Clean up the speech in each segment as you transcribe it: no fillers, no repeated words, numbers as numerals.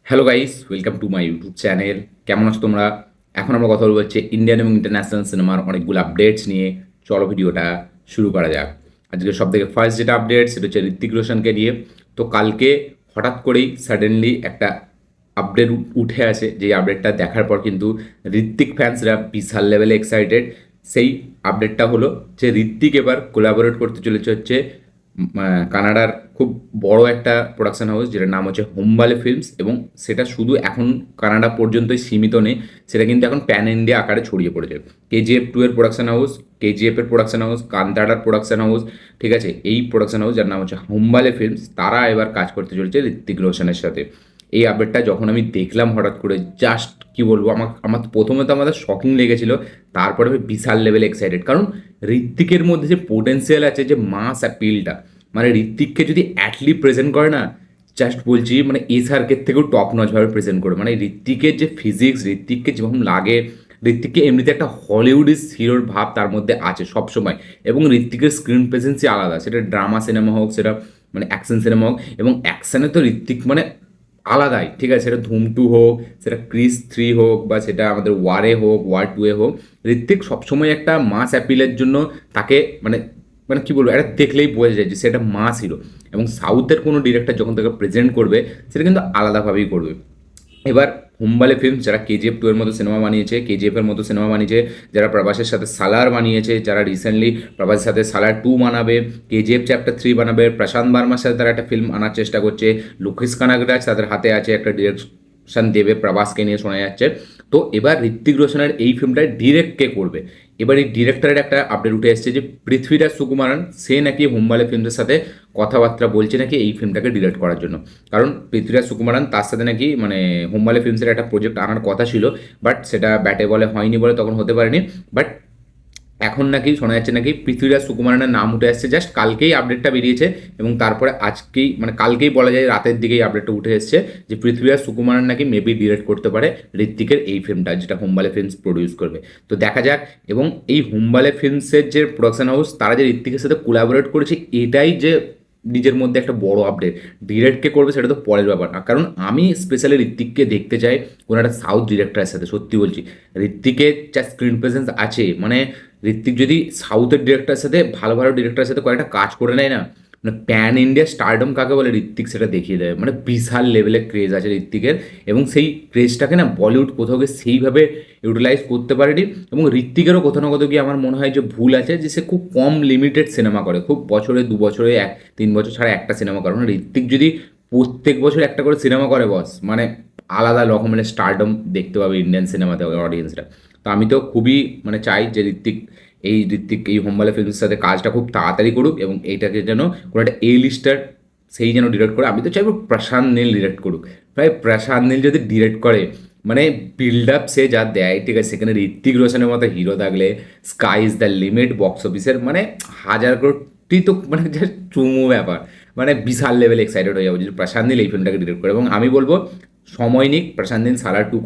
Hello guys, welcome to my YouTube channel. কেমন আছো তোমরা? এখন আমরা কথা বলবো হচ্ছে ইন্ডিয়ান এবং ইন্টারন্যাশনাল সিনেমার অনেকগুলো আপডেটস নিয়ে। চলো ভিডিওটা শুরু করা যাক। আজকে সব থেকে ফার্স্ট যেটা আপডেট সেটা হচ্ছে ঋত্বিক রোশনকে নিয়ে। তো কালকে হঠাৎ করেই সাডেনলি একটা আপডেট উঠে আসে, যে আপডেটটা দেখার পর কিন্তু ঋত্বিক ফ্যান্সরা বিশাল লেভেলে এক্সাইটেড। সেই আপডেটটা হলো যে ঋত্বিক এবার কোলাবোরেট করতে চলেছে হচ্ছে কানাডার খুব বড় একটা প্রোডাকশন হাউস, যেটার নাম হচ্ছে হোমবালে ফিল্মস। এবং সেটা শুধু এখন কানাডা পর্যন্তই সীমিত নেই, সেটা কিন্তু এখন প্যান ইন্ডিয়া আকারে ছড়িয়ে পড়েছে। KGF 2 এর প্রোডাকশন হাউস, KGF এর প্রোডাকশন হাউস, কান্তাড়ার প্রোডাকশন হাউস, ঠিক আছে, এই প্রোডাকশন হাউস যার নাম হচ্ছে হোমবালে ফিল্মস, তারা এবার কাজ করতে চলেছে ঋত্বিক রোশনের সাথে। এই আপডেটটা যখন আমি দেখলাম হঠাৎ করে, জাস্ট কি বলবো, আমার প্রথমে তো আমাদের শকিং লেগেছিল, তারপরে আমি বিশাল লেভেলে এক্সাইটেড। কারণ ঋত্বিকের মধ্যে যে পোটেন্সিয়াল আছে, যে মাস অ্যাপিলটা, মানে ঋত্বিককে যদি অ্যাটলি প্রেজেন্ট করে না, জাস্ট বলছি মানে এসআরকের থেকেও টপ নচভাবে প্রেজেন্ট করে। মানে ঋত্বিকের যে ফিজিক্স, ঋত্বিককে যেরকম লাগে, ঋত্বিককে এমনিতে একটা হলিউডিস হিরোর ভাব তার মধ্যে আছে সবসময়। এবং ঋত্বিকের স্ক্রিন প্রেজেন্সই আলাদা, সেটা ড্রামা সিনেমা হোক, সেটা মানে অ্যাকশন সিনেমা হোক। এবং অ্যাকশানে তো ঋত্বিক মানে আলাদাই, ঠিক আছে, সেটা ধুম 2 হোক, সেটা ক্রিস 3 হোক, বা সেটা আমাদের ওয়ারে হোক, ওয়ার 2 হোক, ঋত্বিক সবসময় একটা মাস অ্যাপিলের জন্য তাকে মানে মানে কী বলবো, এটা দেখলেই বোঝা যায় যে সেটা মাস হিরো। এবং সাউথের কোনো ডিরেক্টর যখন তাকে প্রেজেন্ট করবে, সেটা কিন্তু আলাদাভাবেই করবে। এবার হোমবালে ফিল্ম যারা KGF 2 এর মতো সিনেমা বানিয়েছে, KGF এর মতো সিনেমা বানিয়েছে, যারা প্রভাসের সাথে সালার বানিয়েছে, যারা রিসেন্টলি প্রভাসের সাথে সালার 2 বানাবে, KGF চ্যাপ্টার 3 বানাবে, প্রশান্ত বার্মার সাথে তারা একটা ফিল্ম আনার চেষ্টা করছে, লোকেশ কানাগরাজ তাদের হাতে আছে, একটা ডিরেকশন দেবে প্রভাসকে নিয়ে শোনা যাচ্ছে। তো এবার ঋত্বিক রোশনের এই ফিল্মটা ডিরেক্ট কে করবে? এবার এই ডিরেক্টরের একটা আপডেট উঠে এসেছে যে পৃথ্বীরাজ সুকুমারন, সে নাকি হোমবালে ফিল্মসের সাথে কথাবার্তা বলছে নাকি এই ফিল্মটাকে ডিরেক্ট করার জন্য। কারণ পৃথ্বীরাজ সুকুমারন তার সাথে নাকি মানে হোমবালে ফিল্মসের একটা প্রজেক্ট আনার কথা ছিল, বাট সেটা ব্যাটে বলে হয়নি বলে তখন হতে পারেনি। বাট এখন নাকি শোনা যাচ্ছে নাকি পৃথ্বীরাজ সুকুমারনের নাম উঠে আসছে, জাস্ট কালকেই আপডেটটা বেরিয়েছে। এবং তারপরে আজকেই মানে কালকেই বলা যায় রাতের দিকেই আপডেটটা উঠে এসছে যে পৃথ্বীরাজ সুকুমারন নাকি মেবি ডিরেক্ট করতে পারে ঋত্বিকের এই ফিল্মটা, যেটা হোমবালে ফিল্মস প্রডিউস করবে। তো দেখা যাক। এবং এই হোমবালে ফিল্মসের যে প্রোডাকশন হাউস, তারা যে ঋত্বিকের সাথে কোলাবোরেট করেছে, এটাই যে নিজের মধ্যে একটা বড় আপডেট। ডিরেক্টকে করবে সেটা তো পরের ব্যাপার না, কারণ আমি স্পেশালি ঋত্বিককে দেখতে চাই কোনো একটা সাউথ ডিরেক্টরের সাথে। সত্যি বলছি, ঋত্বিকের যা স্ক্রিন প্রেজেন্স আছে, মানে ঋত্বিক যদি সাউথের ডিরেক্টরের সাথে, ভালো ভালো ডিরেক্টরের সাথে কয়েকটা কাজ করে নেয় না, মানে প্যান ইন্ডিয়া স্টারডম কাকে বলে ঋত্বিক সেটা দেখিয়ে দেয়। মানে বিশাল লেভেলের ক্রেজ আছে ঋত্বিকের। এবং সেই ক্রেজটাকে না বলিউড কোথাও গিয়ে সেইভাবে ইউটিলাইজ করতে পারেনি। এবং ঋত্বিকেরও কোথাও না কোথাও গিয়ে আমার মনে হয় যে ভুল আছে, যে সে খুব কম লিমিটেড সিনেমা করে, খুব বছরে 2 বছরে 3 বছর ছাড়া একটা সিনেমা করে। মানে ঋত্বিক যদি প্রত্যেক বছর একটা করে সিনেমা করে বস, মানে আলাদা রকমের স্টারডম দেখতে পাবে ইন্ডিয়ান সিনেমাতে অডিয়েন্সরা। তো আমি তো খুবই মানে চাই যে ঋত্বিক এই হোমবালে ফিল্মের সাথে কাজটা খুব তাড়াতাড়ি করুক, এবং এইটাকে যেন কোনো একটা লিস্টার সেই যেন ডিরেক্ট করে। আমি তো চাইবো প্রশান্ত নীল ডিরেক্ট করুক। ভাই প্রশান্ত নীল যদি ডিরেক্ট করে, মানে বিল্ড আপ সে যা দেয়, ঠিক আছে, সেখানে ঋত্বিক রোশনের মতো হিরো থাকলে sky is the limit box অফিসের, মানে 1000 কোটি তো মানে জাস্ট চুমু ব্যাপার। মানে বিশাল লেভেল এক্সাইটেড হয়ে যাবো যদি প্রশান্ত নীল এই ফিল্মটাকে ডিরেক্ট করে। এবং আমি বলবো সময় নিক, প্রশান্ত নীল সালার 2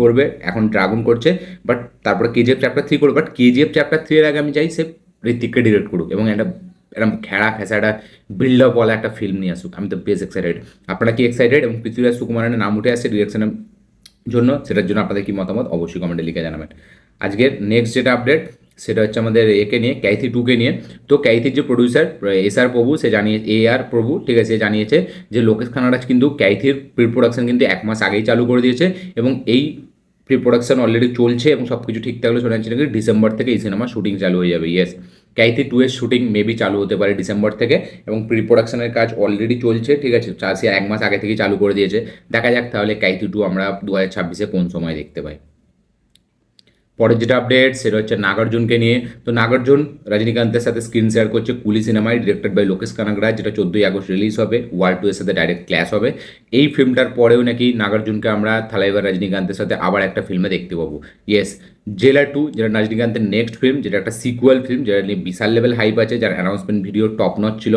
করবে, এখন ড্রাগন করছে, বাট তারপরে KGF চ্যাপ্টার 3 করবে। বাট KGF চ্যাপ্টার 3 এর আগে আমি চাই সে ঋত্বিককে ডিরেক্ট করুক, এবং একটা এরকম খেড়া খেসা একটা বিল্ড আপ ওয়ালা একটা ফিল্ম নিয়ে আসুক। আমি তো বেশ এক্সাইটেড। আপনারা কি এক্সাইটেড? এবং পৃথ্বীরাজ সুকুমারনের নাম উঠে আসছে ডিরেকশনের জন্য, সেটার জন্য আপনাদের কি মতামত অবশ্যই কমেন্টে লিখে জানাবেন। আজকের নেক্সট যেটা আপডেট সেটা হচ্ছে আমাদের একে নিয়ে, ক্যাথি 2কে নিয়ে। তো ক্যাথির যে প্রডিউসার SR প্রভু, সে জানিয়ে AR প্রভু, ঠিক আছে, সে জানিয়েছে যে লোকেশ কানারাজ কিন্তু ক্যাথির প্রি প্রোডাকশন কিন্তু 1 মাস আগেই চালু করে দিয়েছে। এবং এই প্রি প্রোডাকশন অলরেডি চলছে, এবং সব কিছু ঠিক থাকলে শোনা যাচ্ছে নাকি ডিসেম্বর থেকে এই সিনেমা শুটিং চালু হয়ে যাবে। ইয়েস, ক্যাথি 2 এর শুটিং মেবি চালু হতে পারে ডিসেম্বর থেকে। এবং প্রি প্রোডাকশনের কাজ অলরেডি চলছে, ঠিক আছে, সে 1 মাস আগে থেকেই চালু করে দিয়েছে। দেখা যাক তাহলে ক্যাথি 2 আমরা 2026-এ কোন সময় দেখতে পাই। পরের যেটা আপডেট সেটা হচ্ছে নাগার্জুনকে নিয়ে। তো নাগার্জুন রজনীকান্তের সাথে স্ক্রিন শেয়ার করছে কুলি সিনেমায়, ডিরেক্টেড বাই লোকেশ কানাগরাজ, যেটা 14ই আগস্ট রিলিজ হবে। ওয়ার 2 এর সাথে ডাইরেক্ট ক্ল্যাশ হবে। এই ফিল্মটার পরেও নাকি নাগার্জুনকে আমরা থালাইভার রজনীকান্তের সাথে আবার একটা ফিল্মে দেখতে পাবো। ইয়েস, জেলার 2, যেটা রজনীকান্তের নেক্সট ফিল্ম, যেটা একটা সিকুয়াল ফিল্ম, যেটা নিয়ে বিশাল লেভেল হাইপ আছে, যার অ্যানাউন্সমেন্ট ভিডিও টপ নচ ছিল।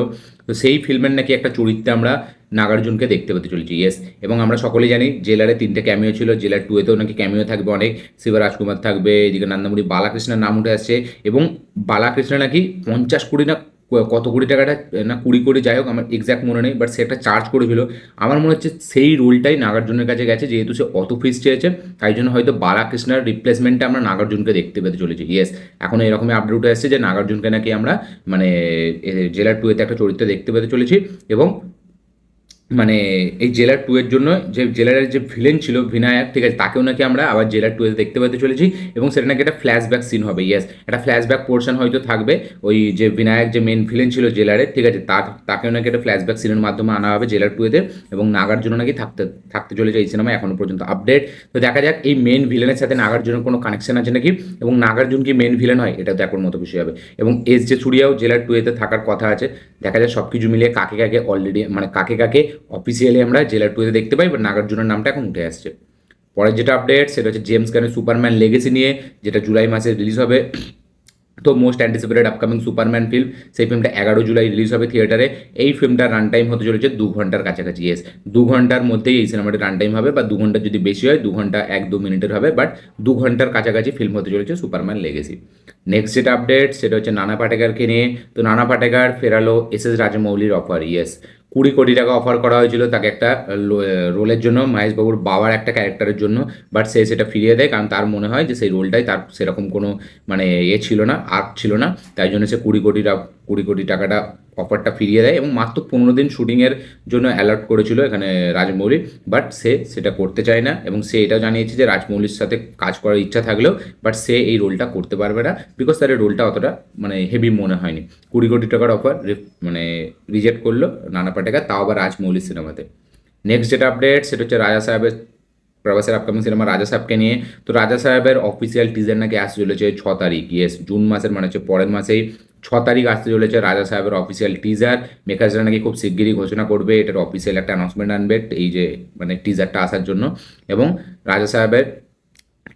তো সেই ফিল্মের নাকি একটা চরিত্রে আমরা নাগার্জুনকে দেখতে পেতে চলেছি। ইয়েস, এবং আমরা সকলেই জানি জেলারে 3টে ক্যামিও ছিল, জেলার 2-এতেও নাকি ক্যামিও থাকবে অনেক। শিবা রাজকুমার থাকবে, এদিকে নন্দমুরি বালাকৃষ্ণের নাম উঠে আসছে। এবং বালাকৃষ্ণ নাকি 50 কোটি না কত কোটি টাকাটা, না 20 কোটি, যাই হোক আমার এক্স্যাক্ট মনে নেই, বাট সে একটা চার্জ করেছিল। আমার মনে হচ্ছে সেই রোলটাই নাগার্জুনের কাছে গেছে, যেহেতু সে অত ফিস চেয়েছে, তাই জন্য হয়তো বালাকৃষ্ণার রিপ্লেসমেন্টে আমরা নাগার্জুনকে দেখতে পেতে চলেছি। ইয়েস, এখন এরকমই আপডেট উঠে আসছে যে নাগার্জুনকে নাকি আমরা মানে জেলার 2-এতে একটা চরিত্র দেখতে পেতে চলেছি। এবং মানে এই জেলার 2 এর জন্য যে জেলারের যে ভিলেন ছিল বিনায়ক, ঠিক আছে, তাকেও নাকি আমরা আবার জেলার 2 এ দেখতে পেতে চলেছি। এবং সেটা নাকি একটা ফ্ল্যাশব্যাক সিন হবে। ইয়েস, একটা ফ্ল্যাশব্যাক পোর্শন হয়তো থাকবে, ওই যে বিনায়ক যে মেন ভিলেন ছিল জেলারের, ঠিক আছে, তাকেও নাকি একটা ফ্ল্যাশব্যাক সিনের মাধ্যমে আনা হবে জেলার 2 এতে। এবং নাগার্জুন নাকি থাকতে থাকতে চলেছে এই সিনেমায়, এখনো পর্যন্ত আপডেট। তো দেখা যাক এই মেন ভিলেনের সাথে নাগার্জুনের কোনো কানেকশন আছে নাকি, এবং নাগার্জুন কি মেন ভিলেন হয়, এটা দেখার মতো বিষয় হবে। এবং এস জে সুরিয়াও জেলার 2 এতে থাকার কথা আছে। দেখা যায় সব কিছু মিলিয়ে কাকে কাকে অলরেডি মানে কাকে কাকে অফিসিয়ালি আমরা জেলার 2-এতে দেখতে পাই, বাট নাগার্জুনের নামটা এখন উঠে আসছে। পরের যেটা আপডেট সেটা হচ্ছে জেমস গানের সুপারম্যান লেগেসি নিয়ে, যেটা জুলাই মাসে রিলিজ হবে। তো most anticipated upcoming Superman film, সেই ফিল্মটা 11 জুলাই রিলিজ হবে থিয়েটারে। এই ফিল্মটার রান টাইম হতে চলেছে 2 ঘন্টার কাছাকাছি। ইয়েস, 2 ঘন্টার মধ্যেই এই সিনেমাটির রান টাইম হবে, বা 2 ঘন্টার যদি বেশি হয় 2 ঘন্টা 1-2 মিনিটের হবে, বাট 2 ঘন্টার কাছাকাছি ফিল্ম হতে চলেছে সুপারম্যান লেগেসি। নেক্সট যেটা আপডেট সেটা হচ্ছে নানা পাটেকারকে নিয়ে। তো নানা পাটেকার ফেরালো এস রাজমৌলির অফার। ইয়েস, 20 কোটি টাকা অফার করা হয়েছিল তাকে একটা রোলের জন্য, মহেশবাবুর বাবার একটা ক্যারেক্টারের জন্য, বাট সে সেটা ফিরিয়ে দেয়, কারণ তার মনে হয় যে সেই রোলটাই তার সেরকম কোনো মানে ছিল না, আর্ট ছিল না, তাই জন্য সে 20 কোটি টাকাটা অফারটা ফিরিয়ে দেয়। এবং মাত্র 15 দিন শুটিংয়ের জন্য অ্যালার্ট করেছিল এখানে রাজমৌলি, বাট সে সেটা করতে চায় না। এবং সে এটাও জানিয়েছে যে রাজমৌলির সাথে কাজ করার ইচ্ছা থাকলেও বাট সে এই রোলটা করতে পারবে না, বিকজ তার এই রোলটা অতটা মানে হেভি মনে হয়নি। 20 কোটি টাকার অফার মানে রিজেক্ট করলো নানা পাটেকার, তাও আবার রাজমৌলির সিনেমাতে। নেক্সট যেটা আপডেট সেটা হচ্ছে রাজা সাহেবের, প্রভাসের আপকামিং সিনেমা রাজা সাহেবকে নিয়ে। তো রাজা সাহেবের অফিসিয়াল টিজার নাকি আসতে চলেছে 6 তারিখ। ইয়েস, জুন মাসের মানে হচ্ছে পরের মাসেই 6 তারিখ আসতে চলেছে রাজা সাহেবের অফিসিয়াল টিজার। মেকার্সরা নাকি খুব শিগগিরই ঘোষণা করবে, এটার অফিসিয়াল একটা অ্যানাউন্সমেন্ট আনবে এই যে মানে টিজারটা আসার জন্য। এবং রাজা সাহেবের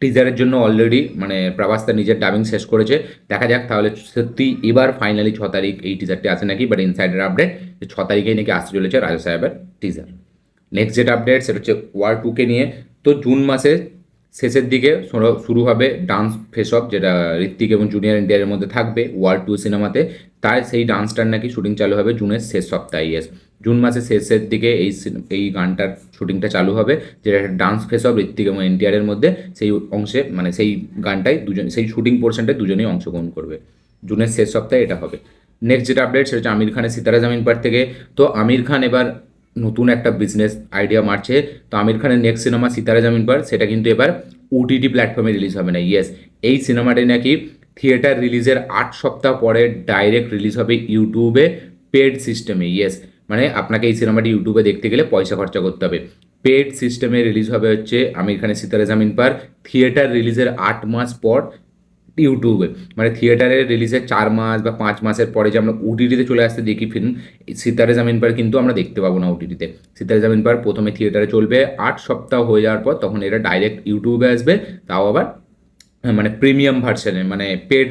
টিজারের জন্য অলরেডি মানে প্রভাস তার নিজের ডাবিং শেষ করেছে। দেখা যাক তাহলে সত্যি এবার ফাইনালি 6 তারিখ এই টিজারটি আসে নাকি, বাট ইনসাইডার আপডেট যে 6 তারিখেই নাকি আসতে চলেছে রাজা সাহেবের টিজার। নেক্সট যেটা আপডেট সেটা হচ্ছে ওয়ার 2কে নিয়ে। তো জুন মাসে শেষের দিকে শুরু হবে ডান্স ফেস অফ, যেটা ঋত্বিক এবং জুনিয়র এনটিআরের মধ্যে থাকবে ওয়ার 2 সিনেমাতে। তাই সেই ডান্সটার নাকি শুটিং চালু হবে জুনের শেষ সপ্তাহে। ইয়েস, জুন মাসের শেষের দিকে এই গানটার শুটিংটা চালু হবে, যেটা ডান্স ফেস অফ ঋত্বিক এবং এনটিআরের মধ্যে। সেই অংশে মানে সেই গানটাই দুজন, সেই শুটিং পোর্শনটায় দুজনেই অংশগ্রহণ করবে। জুনের শেষ সপ্তাহে এটা হবে। নেক্সট যেটা আপডেট সেটা হচ্ছে আমির খানের সিতারা জামিন পার থেকে। তো আমির খান এবার নতুন একটা বিজনেস আইডিয়া মারছে। তো আমির খানের নেক্সট সিনেমা সিতারা জামিন পার, সেটা কিন্তু এবার ওটিটি প্ল্যাটফর্মে রিলিজ হবে না। ইয়েস, এই সিনেমাটি নাকি থিয়েটার রিলিজের 8 সপ্তাহ পরে ডাইরেক্ট রিলিজ হবে ইউটিউবে পেড সিস্টেমে। ইয়েস, মানে আপনাকে এই সিনেমাটি ইউটিউবে দেখতে গেলে পয়সা খরচা করতে হবে। পেড সিস্টেমে রিলিজ হবে হচ্ছে আমির খানের সিতারা জামিন পার থিয়েটার রিলিজের 8 মাস পর ইউটিউবে। মানে থিয়েটারে রিলিজের 4 মাস বা 5 মাসের পরে যে আমরা ওটিটিতে চলে আসতে দেখি ফিল্ম, সিতারে জামিন পার কিন্তু আমরা দেখতে পাবো না ওটিটিতে। সিতারে জামিন পার প্রথমে থিয়েটারে চলবে, 8 সপ্তাহ হয়ে যাওয়ার পর তখন এটা ডাইরেক্ট ইউটিউবে আসবে, তাও আবার মানে প্রিমিয়াম ভার্সানে, মানে পেড,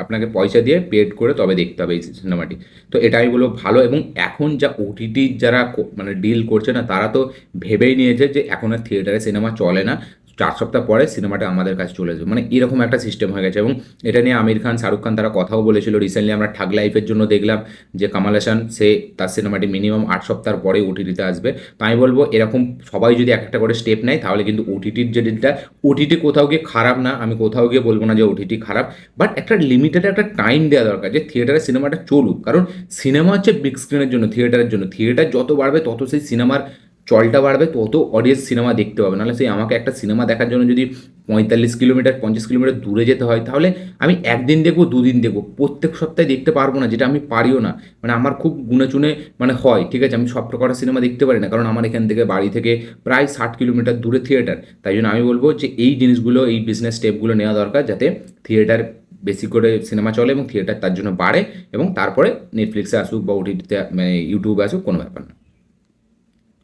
আপনাকে পয়সা দিয়ে পেড করে তবে দেখতে হবে এই সিনেমাটি। তো এটাই বলো ভালো। এবং এখন যা ওটিটি যারা মানে ডিল করছে না, তারা তো ভেবেই নিয়েছে যে এখন আর থিয়েটারে সিনেমা চলে না, 4 সপ্তাহ পরে সিনেমাটা আমাদের কাছে চলে আসবে, মানে এরকম একটা সিস্টেম হয়ে গেছে। এবং এটা নিয়ে আমির খান, শাহরুখ খান তারা কথাও বলেছিল। রিসেন্টলি আমরা ঠাগ লাইফের জন্য দেখলাম যে কামাল হাসান সে তার সিনেমাটি মিনিমাম 8 সপ্তাহ পরে ওটিটিতে আসবে। তো আমি বলবো এরকম সবাই যদি একটা করে স্টেপ নেয়, তাহলে কিন্তু ওটিটির যে ডিলটা, ওটিটি কোথাও গিয়ে খারাপ না, আমি কোথাও গিয়ে বলবো না যে ওটিটি খারাপ, বাট একটা লিমিটেড একটা টাইম দেওয়া দরকার যে থিয়েটারে সিনেমাটা চলুক। কারণ সিনেমা হচ্ছে বিগ স্ক্রিনের জন্য, থিয়েটারের জন্য। থিয়েটার যত বাড়বে তত সেই সিনেমার চলটা বাড়বে, তত অডিয়েন্স সিনেমা দেখতে পাবে। নাহলে সেই আমাকে একটা সিনেমা দেখার জন্য যদি 45 কিলোমিটার 50 কিলোমিটার দূরে যেতে হয়, তাহলে আমি একদিন দেখবো, দুদিন দেখবো, প্রত্যেক সপ্তাহে দেখতে পারবো না, যেটা আমি পারিও না। মানে আমার খুব গুনে চুনে মানে হয়, ঠিক আছে, আমি সব প্রকার সিনেমা দেখতে পারি না, কারণ আমার এখান থেকে বাড়ি থেকে প্রায় 60 কিলোমিটার দূরে থিয়েটার। তাই জন্য আমি বলবো যে এই জিনিসগুলো, এই বিজনেস স্টেপগুলো নেওয়া দরকার, যাতে থিয়েটার বেশি করে সিনেমা চলে এবং থিয়েটার তার জন্য বাড়ে, এবং তারপরে নেটফ্লিক্সে আসুক বা ওটিটিতে মানে ইউটিউবে আসুক, কোনো ব্যাপার না।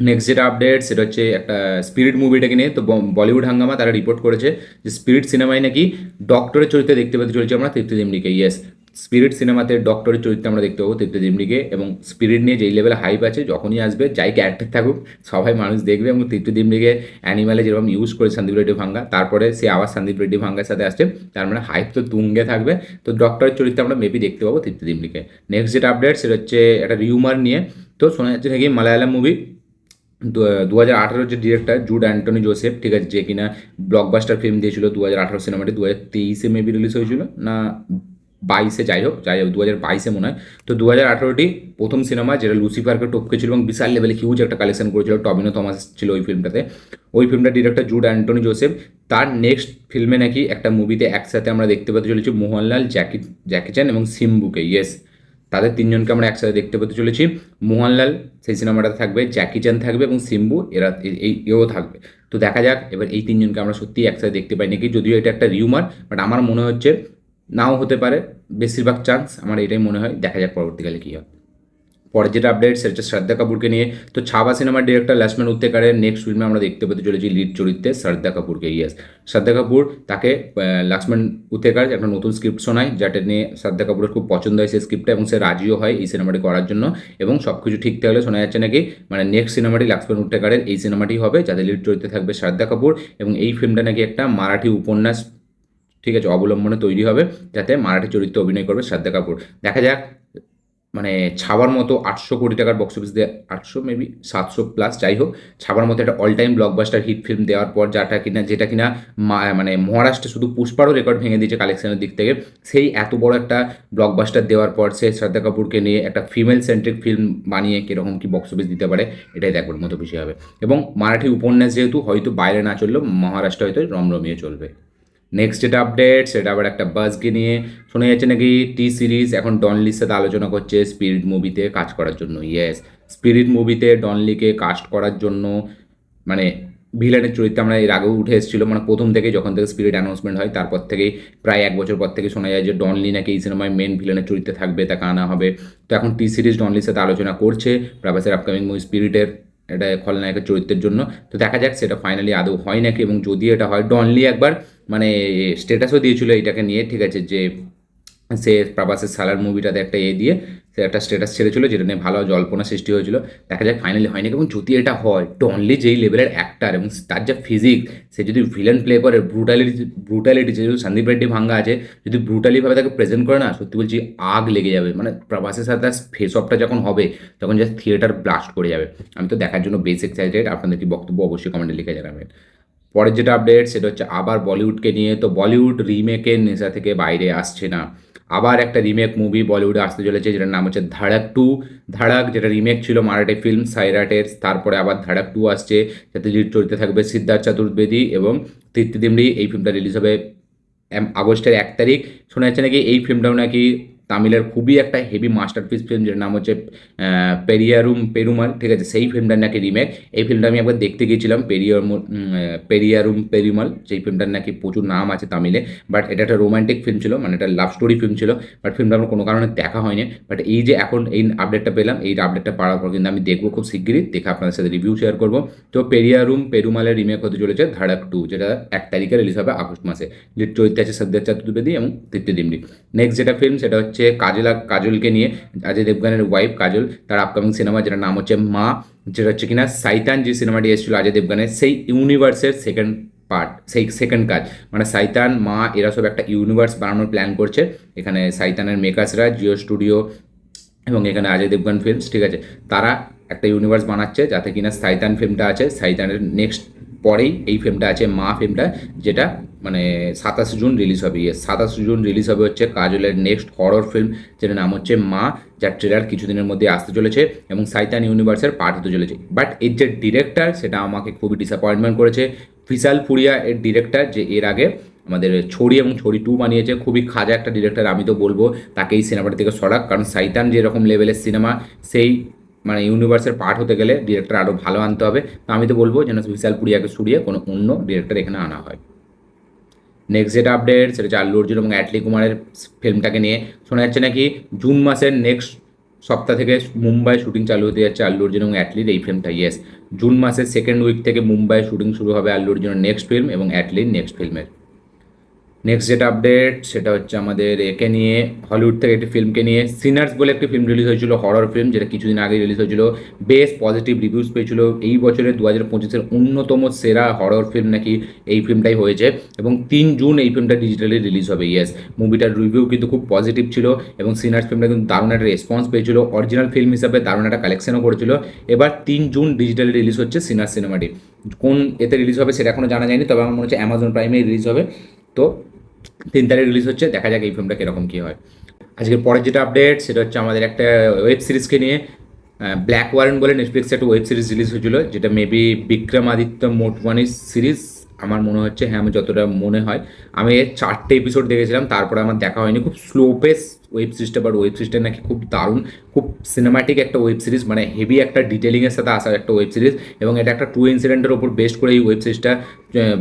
নেক্সট যেটা আপডেট সেটা হচ্ছে একটা স্পিরিট মুভিটাকে নিয়ে। তো বলিউড হাঙ্গামা তারা রিপোর্ট করেছে যে স্পিরিট সিনেমায় নাকি ডক্টরের চরিত্রে দেখতে পেতে চলেছি আমরা তৃপ্তি ডিমরিকে। ইয়েস, স্পিরিট সিনেমাতে ডক্টরের চরিত্রে আমরা দেখতে পাবো তৃপ্তি ডিমরিকে, এবং স্পিরিট নিয়ে যেই লেভেলে হাইপ আছে, যখনই আসবে যাই ক্যারেক্টার থাকুক সবাই মানুষ দেখবে, এবং তৃপ্তি ডিমরিকে অ্যানিমালে যেরকম ইউজ করে সন্দীপ রেড্ডি ভাঙ্গা, তারপরে সে আবার সন্দীপ রেড্ডি ভাঙ্গার সাথে আসছে, তার মানে হাইপ তো তুঙ্গে থাকবে। তো ডক্টরের চরিত্রে আমরা মেবি দেখতে পাবো তৃপ্তি ডিমরিকে। নেক্সট যেটা আপডেট সেটা হচ্ছে একটা রিউমার নিয়ে। তো শোনা যাচ্ছে নাকি মালায়ালাম মুভি 2018 যে ডিরেক্টর জুড অ্যান্টনি জোসেফ, ঠিক আছে, যে কিনা ব্লকবাস্টার ফিল্ম দিয়েছিল 2018 সিনেমাটি, 2023 মেবি রিলিজ হয়েছিল না 22-এ, যাই হোক 2022-এ মনে হয়। তো 2018টি প্রথম সিনেমা যেটা লুসিফারকে টপকে ছিল এবং বিশাল লেভেলে হিউজ একটা কালেকশন করেছিল, টবিনো থমাস ছিল ওই ফিল্মটাতে। ওই ফিল্মটা ডিরেক্টর জুড অ্যান্টনি জোসেফ। তার নেক্সট ফিল্মে নাকি একটা মুভিতে একসাথে আমরা দেখতে পেতে চলেছি মোহনলাল, জ্যাকি চ্যান এবং সিম্বুকে। ইয়েস, তাদের তিনজনকে আমরা একসাথে দেখতে পেতে চলেছি। মোহনলাল সেই সিনেমাটাতে থাকবে, জ্যাকি চ্যান থাকবে এবং সিম্বু এও থাকবে। তো দেখা যাক এবার এই তিনজনকে আমরা সত্যিই একসাথে দেখতে পাই নাকি, যদিও এটা একটা রিউমার, বাট আমার মনে হচ্ছে নাও হতে পারে, বেশিরভাগ চান্স আমার এটাই মনে হয়। দেখা যাক পরবর্তীকালে কী হয়। পরে যেটা আপডেট সেটা হচ্ছে শ্রদ্ধা কাপুরকে নিয়ে। তো ছাবা সিনেমার ডিরেক্টর লক্ষ্মণ উত্তেকারের নেক্সট ফিল্মে আমরা দেখতে পেতে চলেছি লিড চরিত্রে শ্রদ্ধা কাপুরকে। ইয়েস, শ্রদ্ধা কাপুর তাকে লক্ষ্মণ উত্তেকার একটা নতুন স্ক্রিপ্ট শোনায়, যেটা নিয়ে শ্রদ্ধা কাপুরের খুব পছন্দ হয় সেই স্ক্রিপ্টটা, এবং সে রাজিও হয় এই সিনেমাটি করার জন্য। এবং সব কিছু ঠিক থাকলে শোনা যাচ্ছে নাকি মানে নেক্সট সিনেমাটি লক্ষ্মণ উত্তেকারের এই সিনেমাটি হবে, যাতে লিড চরিত্রে থাকবে শ্রদ্ধা কাপুর, এবং এই ফিল্মটা নাকি একটা মারাঠি উপন্যাস, ঠিক আছে, অবলম্বনে তৈরি হবে, যাতে মারাঠি চরিত্রে অভিনয় করবে শ্রদ্ধা কাপুর। দেখা যাক, মানে ছাবার মতো 800 কোটি টাকার বক্স অফিস দিয়ে, 800 মেবি 700+, যাই হোক, ছাবার মতো একটা all time blockbuster hit film দেওয়ার পর, যেটা কিনা মানে মহারাষ্ট্রে শুধু পুষ্পারও রেকর্ড ভেঙে দিয়েছে কালেকশনের দিক থেকে, সেই এত বড় একটা ব্লকবাস্টার দেওয়ার পর সে শ্রদ্ধা কাপুরকে নিয়ে একটা ফিমেল সেন্ট্রিক ফিল্ম বানিয়ে কীরকম কি বক্স অফিস দিতে পারে, এটাই দেখবার মতো বিষয় হবে। এবং মারাঠি উপন্যাস যেহেতু, হয়তো বাইরে না চললেও মহারাষ্ট্রে হয়তো রমরমিয়ে চলবে। নেক্সট যেটা আপডেট সেটা আবার একটা বাজকে নিয়ে। শোনা যাচ্ছে নাকি টি সিরিজ এখন ডনলির সাথে আলোচনা করছে স্পিরিট মুভিতে কাজ করার জন্য। ইয়েস, স্পিরিট মুভিতে ডনলিকে কাস্ট করার জন্য, মানে ভিলেনের চরিত্রে আমরা এর আগেও উঠে এসেছিলো, মানে প্রথম থেকে যখন থেকে স্পিরিট অ্যানাউন্সমেন্ট হয় তারপর থেকেই প্রায় 1 বছর পর থেকে শোনা যায় যে ডনলি নাকি এই সিনেমায় মেন ভিলেনের চরিত্রে থাকবে, তাকে আনা হবে। তো এখন টি সিরিজ ডনলির সাথে আলোচনা করছে প্রভাসের আপকামিং মুভি স্পিরিটের এটা খলনায়কের চরিত্রের জন্য। তো দেখা যাক সেটা ফাইনালি আদৌ হয় নাকি, এবং যদি এটা হয়, ডনলি একবার মানে স্ট্যাটাসও দিয়েছিল এটাকে নিয়ে, ঠিক আছে, যে সে প্রভাসের সালার মুভিটাতে একটা দিয়ে সে একটা স্ট্যাটাস ছেড়েছিল, যেটা নিয়ে ভালো জল্পনা সৃষ্টি হয়েছিল। দেখা যাক ফাইনালি হয় নাকি, এবং যদি এটা হয়, ডনলি যেই লেভেলের অ্যাক্টার এবং তার যা ফিজিক, সে যদি ভিলেন প্লে করে, ব্রুটালিটি যেহেতু সন্দীপ রেড্ডি ভাঙ্গা আছে, যদি ব্রুটালিভাবে তাকে প্রেজেন্ট করে না, সত্যি বলছি আগ লেগে যাবে। মানে প্রভাসের সাথে তার ফেস অফটা যখন হবে, তখন জাস্ট থিয়েটার ব্লাস্ট করে যাবে। আমি তো দেখার জন্য বেশ এক্সাইটেড। আপনাদের কি বক্তব্য অবশ্যই কমেন্টে লিখে জানাবেন। পরের যেটা আপডেট সেটা হচ্ছে আবার বলিউডকে নিয়ে। তো বলিউড রিমেকের নেশা থেকে বাইরে আসছে না, আবার একটা রিমেক মুভি বলিউডে আসতে চলেছে, যেটার নাম হচ্ছে ধাড়াক 2। ধাড়াক যেটা রিমেক ছিল মারাঠি ফিল্ম সাইরাটের, তারপরে আবার ধাড়াক 2 আসছে, যাতে লিড চরিত্রে থাকবে সিদ্ধার্থ চতুর্বেদী এবং তৃপ্তি ডিমরি। এই ফিল্মটা রিলিজ হবে আগস্টের 1 তারিখ। শোনা যাচ্ছে নাকি এই ফিল্মটাও নাকি তামিলের খুবই একটা হেভি মাস্টারপিস ফিল্ম, যেটার নাম হচ্ছে পেরিয়ারুম পেরুমাল, ঠিক আছে, সেই ফিল্মটার নাকি রিমেক। এই ফিল্মটা আমি একবার দেখতে গিয়েছিলাম, পেরিয়ারুম পেরুমাল, যেই ফিল্মটার নাকি প্রচুর নাম আছে তামিলে। বাট এটা একটা রোমান্টিক ফিল্ম ছিল, মানে একটা লাভ স্টোরি ফিল্ম ছিল, বাট ফিল্মটা আমার কোনো কারণে দেখা হয়নি। বাট এই যে এখন এই আপডেটটা পেলাম, এই আপডেটটা পাওয়ার পর কিন্তু আমি দেখবো খুব শিগগিরই, দেখে আপনাদের সাথে রিভিউ শেয়ার করবো। তো পেরিয়ারুম পেরুমালের রিমেক হতে চলেছে ধাড়াক 2, যেটা 1 তারিখে রিলিজ হবে আগস্ট মাসে। লিড চরিত্রে আছে সিদ্ধার্থ চতুর্বেদী এবং তৃপ্তি ডিমরি। নেক্সট যেটা ফিল্ম সেটা হচ্ছে কাজলকে নিয়ে, অজয় দেবগানের ওয়াইফ কাজল, তার আপকামিং সিনেমা যেটার নাম হচ্ছে মা, যেটা হচ্ছে কিনা সাইতান যে সিনেমাটি এসেছিল অজয় দেবগানের, সেই ইউনিভার্সের সেকেন্ড পার্ট, সেই সেকেন্ড কাজ। মানে সাইতান মা এরা সব একটা ইউনিভার্স বানানোর প্ল্যান করছে। এখানে সাইতানের মেকার্সরা জিও স্টুডিও এবং এখানে অজয় দেবগান ফিল্মস, ঠিক আছে, তারা একটা ইউনিভার্স বানাচ্ছে, যাতে কিনা সাইতান ফিল্মটা আছে, সাইতানের নেক্সট পরেই এই ফিল্মটা আছে মা ফিল্মটা, যেটা মানে 27 জুন রিলিজ হবে। 27 জুন রিলিজ হবে হচ্ছে কাজলের নেক্সট হরর ফিল্ম, যেটার নাম হচ্ছে মা, যার ট্রেলার কিছুদিনের মধ্যে আসতে চলেছে এবং সাইতান ইউনিভার্সের পার্ট হতে চলেছে। বাট এর যে ডিরেক্টর, সেটা আমাকে খুবই ডিসঅ্যাপয়েন্টমেন্ট করেছে। বিশাল ফুরিয়া এর ডিরেক্টর, যে এর আগে আমাদের ছড়ি এবং ছড়ি 2 বানিয়েছে, খুবই খাজা একটা ডিরেক্টর। আমি তো বলবো তাকে এই সিনেমাটা থেকে সরাক, কারণ সাইতান যেরকম লেভেলের সিনেমা, সেই মানে ইউনিভার্সের পার্ট হতে গেলে ডিরেক্টর আরও ভালো আনতে হবে। তো আমি তো বলবো যেন বিশাল পুরিয়াকে সরিয়ে কোনো অন্য ডিরেক্টর এখানে আনা হয়। নেক্সট যেটা আপডেট সেটা হচ্ছে আল্লু অর্জুন এবং অ্যাটলি কুমারের ফিল্মটাকে নিয়ে। শোনা যাচ্ছে নাকি জুন মাসের নেক্সট সপ্তাহ থেকে মুম্বাই শুটিং চালু হতে যাচ্ছে আল্লু অর্জুন এবং অ্যাটলির এই ফিল্মটা। ইয়েস, জুন মাসের সেকেন্ড উইক থেকে মুম্বাই শুটিং শুরু হবে আল্লু অর্জুনের নেক্সট ফিল্ম এবং অ্যাটলির নেক্সট ফিল্মের। নেক্সট যেটা আপডেট সেটা হচ্ছে আমাদের একে নিয়ে, হলিউড থেকে একটি ফিল্মকে নিয়ে, সিনার্স বলে একটি ফিল্ম রিলিজ হয়েছিল, হরর ফিল্ম, যেটা কিছুদিন আগে রিলিজ হয়েছিল, বেশ পজিটিভ রিভিউজ পেয়েছিল। এই বছরের 2025-এর অন্যতম সেরা হরর ফিল্ম নাকি এই ফিল্মটাই হয়েছে, এবং 3 জুন এই ফিল্মটা ডিজিটালি রিলিজ হবে। ইয়েস, মুভিটার রিভিউ কিন্তু খুব পজিটিভ ছিল, এবং সিনার্স ফিল্মটা কিন্তু দারুণ একটা রেসপন্স পেয়েছিল, অরিজিনাল ফিল্ম হিসাবে দারুণ একটা কালেকশনও করেছিল। এবার 3 জুন ডিজিটালি রিলিজ হচ্ছে সিনার্স সিনেমাটি। কোন এতে রিলিজ হবে সেটা এখনও জানা যায়নি, তবে আমার মনে হচ্ছে অ্যামাজন প্রাইমে রিলিজ হবে। তো 3 তারিখ রিলিজ হচ্ছে, দেখা যাক এই ফিল্মটা কীরকম কী হয়। আজকের পরের যেটা আপডেট সেটা হচ্ছে আমাদের একটা ওয়েব সিরিজকে নিয়ে। ব্ল্যাক ওয়ারেন্ট বলে নেটফ্লিক্সে একটা ওয়েব সিরিজ রিলিজ হয়েছিল, যেটা মেবি বিক্রমাদিত্য মোটওয়ানির সিরিজ আমার মনে হচ্ছে। হ্যাঁ, আমি যতটা মনে হয়, আমি এর 4টে এপিসোড দেখেছিলাম, তারপরে আমার দেখা হয়নি। খুব স্লো পেস ওয়েব সিরিজটা, বাট ওয়েব সিরিজটা নাকি খুব দারুণ, খুব সিনেমাটিক একটা ওয়েব সিরিজ, মানে হেভি একটা ডিটেলিংয়ের সাথে আসার একটা ওয়েব সিরিজ, এবং এটা একটা ট্রু ইনসিডেন্টের ওপর বেস্ট করে এই ওয়েব সিরিজটা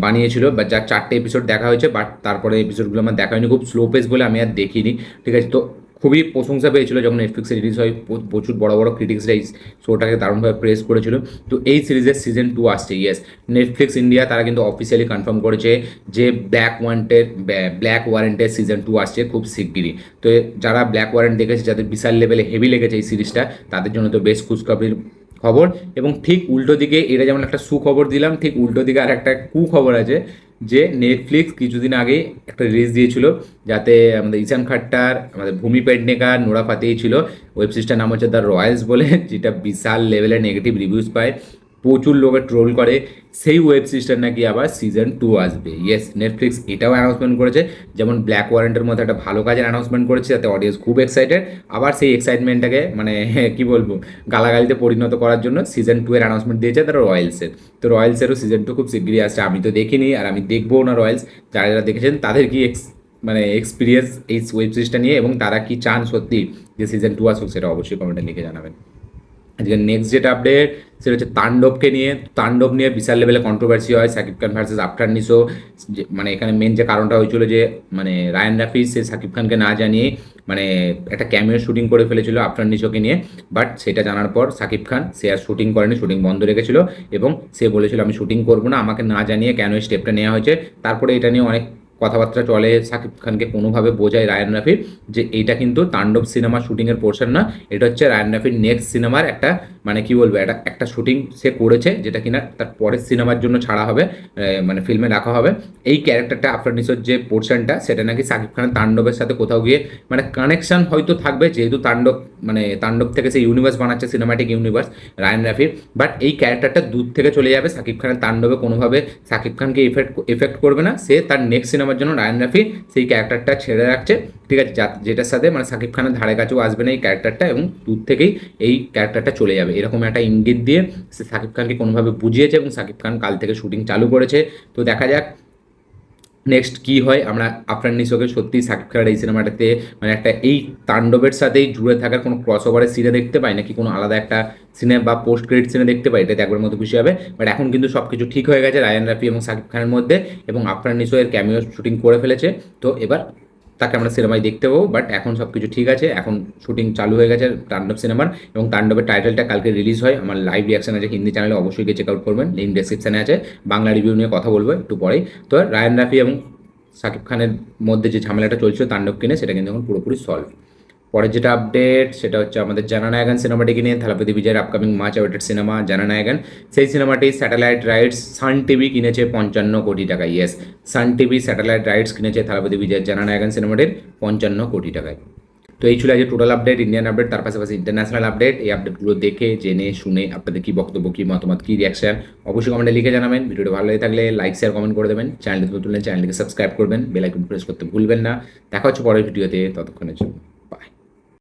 বানিয়েছিল। বা যার 4টে এপিসোড দেখা হয়েছে, বাট তারপরে এপিসোডগুলো আমার দেখা হয়নি, খুব স্লো পেস বলে আমি আর দেখিনি। ঠিক আছে, তো খুবই প্রশংসা পেয়েছিল যখন নেটফ্লিক্সে রিলিজ হয়, প্রচুর বড় বড় ক্রিটিক্সরা এই শোটাকে দারুণভাবে প্রেস করেছিল। তো এই সিরিজের সিজন 2 আসছে। ইয়েস, নেটফ্লিক্স ইন্ডিয়া তারা কিন্তু অফিসিয়ালি কনফার্ম করেছে যে ব্ল্যাক ওয়ারেন্টের সিজন 2 আসছে খুব শিগগিরই। তো যারা ব্ল্যাক ওয়ারেন্ট দেখেছে, যাদের বিশাল লেভেলে হেভি লেগেছে এই সিরিজটা, তাদের জন্য তো বেশ খুশখবরির খবর। এবং ঠিক উল্টো দিকে, এটা যেমন একটা সুখবর দিলাম, ঠিক উল্টো দিকে আর একটা কুখবর আছে, যে নেটফ্লিক্স কিছুদিন আগে একটা রিলিজ দিয়েছিল, যাতে আমাদের ঈশান খাট্টার, আমাদের ভূমি পেডনেকার, নোরা ফাতেহি ছিল। ওয়েব সিরিজটার নাম হচ্ছে দ্য রয়্যালস বলে, যেটা বিশাল লেভেলের নেগেটিভ রিভিউজ পায়, প্রচুর লোকে ট্রোল করে। সেই ওয়েব সিরিজটার নাকি আবার সিজন 2 আসবে। ইয়েস, নেটফ্লিক্স এটাও অ্যানাউন্সমেন্ট করেছে, যেমন ব্ল্যাক ওয়ারেন্টের মধ্যে একটা ভালো কাজের অ্যানাউন্সমেন্ট করেছে, যাতে অডিয়েন্স খুব এক্সাইটেড। আবার সেই এক্সাইটমেন্টটাকে মানে কী বলবো, গালাগালিতে পরিণত করার জন্য সিজন 2 এর অ্যানাউন্সমেন্ট দিয়েছে তারা রয়্যালসের। তো রয়্যালসেরও সিজন 2 খুব শিগগিরই আসছে। আমি তো দেখিনি, আর আমি দেখবো না রয়্যালস। যারা যারা দেখেছেন তাদের কি মানে এক্সপিরিয়েন্স এই ওয়েব সিরিজটা নিয়ে, এবং তারা কি চান সত্যি যে সিজন 2 আসুক, সেটা অবশ্যই কমেন্টে লিখে জানাবেন। আজকে নেক্সট যেটা আপডেট সেটা হচ্ছে তাণ্ডবকে নিয়ে। তাণ্ডব নিয়ে বিশাল লেভেলে কন্ট্রোভার্সি হয়, সাকিব খান ভার্সেস আফটার নিশো। মানে এখানে মেন যে কারণটা হয়েছিল যে মানে রায়ান রাফি সে সাকিব খানকে না জানিয়ে মানে একটা ক্যামিও শুটিং করে ফেলেছিল আফটার নিশোকে নিয়ে। বাট সেটা জানার পর সাকিব খান সে আর শুটিং করেনি, শুটিং বন্ধ রেখেছিল, এবং সে বলেছিল আমি শুটিং করবো না, আমাকে না জানিয়ে কেন এই স্টেপটা নেওয়া হয়েছে। তারপরে এটা নিয়ে অনেক কথাবার্তা চলে, সাকিব খানকে কোনোভাবে বোঝায় রায়ান রাফি যে এইটা কিন্তু তাণ্ডব সিনেমা শুটিংয়ের পোর্শন না, এটা হচ্ছে রায়ান রাফির নেক্সট সিনেমার একটা মানে কি বলবো, এটা একটা শুটিং সে করেছে, যেটা কিনা তার পরের সিনেমার জন্য ছাড়া হবে, মানে ফিল্মে রাখা হবে। এই ক্যারেক্টারটা আফটার নিশোর যে পোর্শনটা, সেটা নাকি সাকিব খানের তাণ্ডবের সাথে কোথাও গিয়ে মানে কানেকশন হয়তো থাকবে, যেহেতু তাণ্ডব মানে তাণ্ডব থেকে সে ইউনিভার্স বানাচ্ছে, সিনেমাটিক ইউনিভার্স রায়ান রাফির। বাট এই ক্যারেক্টারটা দূর থেকে চলে যাবে, সাকিব খানের তাণ্ডবে কোনোভাবে সাকিব খানকে এফেক্ট করবে না। সে তার নেক্সট সিনেমার জন্য রায়ান রাফি সেই ক্যারেক্টারটা ছেড়ে রাখছে, ঠিক আছে, যেটার সাথে মানে সাকিব খানের ধারে কাছেও আসবে না এই ক্যারেক্টারটা, এবং দূর থেকেই এই ক্যারেক্টারটা চলে যাবে, এরকম একটা ইঙ্গিত দিয়ে সে সাকিব খানকে কোনোভাবে বুঝিয়েছে, এবং সাকিব খান কাল থেকে শুটিং চালু করেছে। তো দেখা যাক নেক্সট কী হয়। আমরা আফরান নিশোকে সত্যি সাকিব খানের এই সিনেমাটাতে মানে একটা এই তাণ্ডবের সাথেই জুড়ে থাকার কোনো ক্রস ওভারের সিনে দেখতে পাই, নাকি কোনো আলাদা একটা সিনে বা পোস্ট ক্রেডিট সিনে দেখতে পাই, এটাতে একবার মতো খুশি হবে। বাট এখন কিন্তু সব কিছু ঠিক হয়ে গেছে রায়ান রাফি এবং সাকিব খানের মধ্যে, এবং আফরান নিশো এর ক্যামিও শুটিং করে ফেলেছে। তো এবার তাকে আমরা সিনেমায় দেখতে পাবো। বাট এখন সব কিছু ঠিক আছে, এখন শুটিং চালু হয়ে গেছে তাণ্ডব সিনেমার, এবং তাণ্ডবের টাইটেলটা কালকে রিলিজ হয়। আমার লাইভ রিয়াকশন আছে হিন্দি চ্যানেলে, অবশ্যই গিয়ে চেক আউট করবেন, লিঙ্ক ডেসক্রিপশানে আছে। বাংলা রিভিউ নিয়ে কথা বলবো একটু পরেই। তো রায়ান রাফি এবং সাকিব খানের মধ্যে যে ঝামেলাটা চলছিল তাণ্ডব কিনে, সেটা কিন্তু এখন পুরোপুরি সলভ। পরের যেটা আপডেট সেটা হচ্ছে আমাদের জানানায়গান সিনেমাটিকে নিয়ে। থালাপতি বিজয়ের আপকামিং মাচ অ্যাওয়েটেড সিনেমা জানানায়গান, সেই সিনেমাটি স্যাটেলাইট রাইটস সান টিভি কিনেছে 55 কোটি টাকা। ইয়েস, সান টিভি স্যাটেলাইট রাইটস কিনেছে থালাপতি বিজয়ের জানানায়গান সিনেমাটির 55 কোটি টাকায়। তো এই ছিল আজকে টোটাল আপডেট, ইন্ডিয়ান আপডেট, তার পাশাপাশি ইন্টারন্যাশনাল আপডেট। এই আপডেটগুলো দেখে জেনে শুনে আপনাদের কী বক্তব্য, কী মতামত, কী রিয়াকশন, অবশ্যই কমেন্টে লিখে জানাবেন। ভিডিওটা ভালো লাগে থাকলে লাইক শেয়ার কমেন্ট করে দেবেন। চ্যানেলটি নতুন হলে চ্যানেলটিকে সাবস্ক্রাইব করবেন, বেল আইকন প্রেস করতে ভুলবেন না। দেখা হচ্ছে পরের ভিডিওতে, ততক্ষণের জন্য।